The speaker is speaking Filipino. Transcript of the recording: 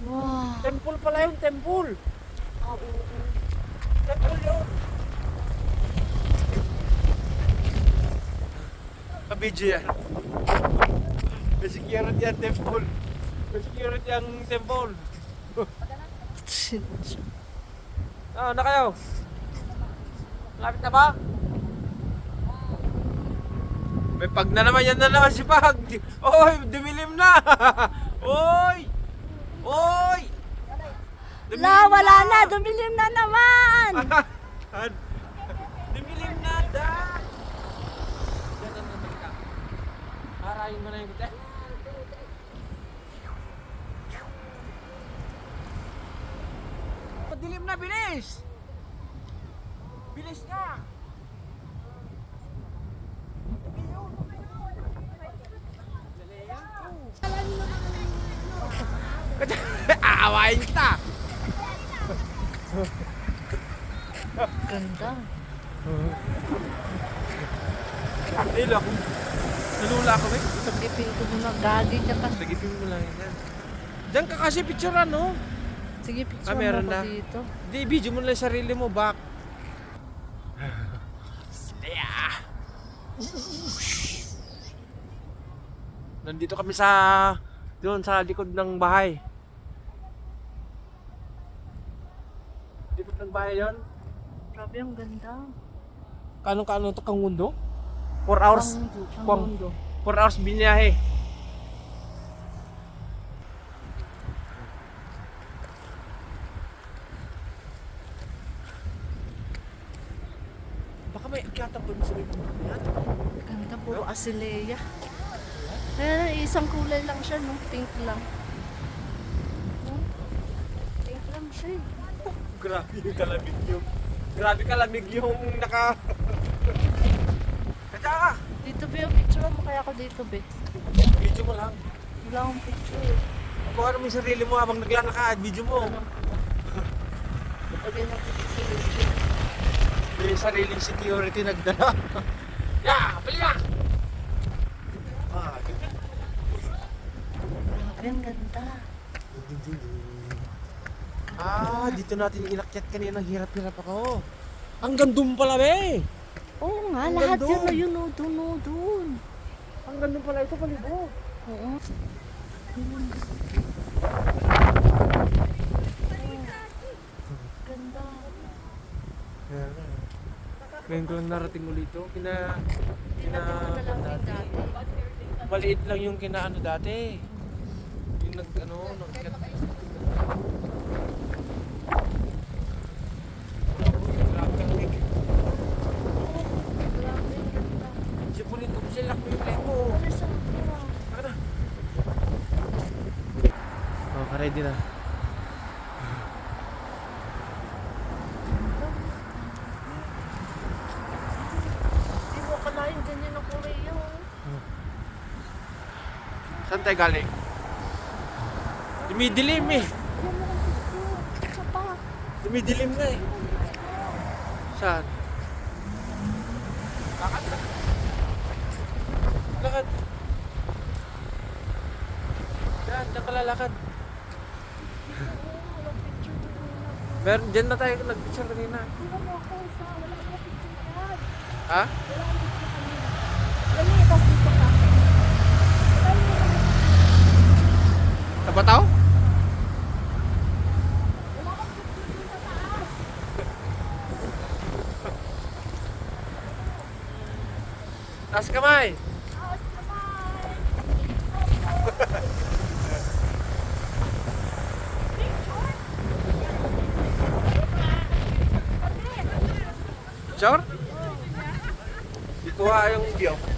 Wow. Temple pala yun, temple. Ah, oo. Temple yun. Kabidyo yan. May security ang temple. May security ang temple. Na kayo? Lapit na ba? May pag na naman, yan na naman si Pag. Oy, dumilim na. Oy! Oy! La, wala na. Dumilim na naman. Dumilim na, da. Diyan na naman ka. Harayin mo na yung kita. Dilim na, bilis! Bilis ka! Aawain kita! Ganda. Nilo ako. Nalula ako eh. Sagipin ko muna. Gagi ka pa. Sagipin mo lang yan. Diyan ka kasi picturean, no? Sige, picture meron mo na. ko dito. Di, video mo lang yung sarili mo, back. Yeah. Nandito kami doon sa likod ng bahay. Likod ng bahay yon. Grabe, ang ganda. Kano to kang mundo? 4 hours. Ang mundo. 4 hours biniyahe. Baka may akyatan doon sa may mundo yan. Ganda, puro asileya. Ayan, isang kulay lang siya, no? Pink lang. No? Pink lang siya eh. Grabe yung kalamig yung. Grabe kalamig yung naka. Kaya ka! Dito, be, picture mo kaya ako dito, be. Video mo lang. Wala akong picture. Kuha mo yung sarili mo habang naglalakad. Video mo. Lagyan ng picture. May sariling security nagdala. Yeah! Pali na! Grabe, ang ganda. Dito natin inakyat kanina. Hirap-hirap ako. Ang gandun pala, be! Oo nga, Ang lahat ganda. yun, o dun. Ang gandun pala ito, palibog. Oo. Ganda. Ngayon ko lang narating ulit ito. Tinatakot na lang din dati. Maliit lang yung kinaano dati. Yung nagkyat. Grabe ang lig. Grabe, ang ganda. Sipunin ko sila ko yung lemo. Alis ang pura. Saka na. Ready na. Hindi mo akalain ganyan ang Korea. Saan tayo galing? Dumidilim eh. Yan mo ang picture. Isa pa. Dumidilim na eh. Saan? Lakad na. Lakad. Diyan ka lalakad. Walang picture dito na. Meron, dyan na tayo nag-picture kanina. Tingnan mo ako sa wala akong picture yan. Ha? Wala akong picture kanina. Dali, tapos dito ka. Tabataw? Wala akong picture dito sa taas. Taas kamay. Taas kamay. Sure? Ikuha yung view.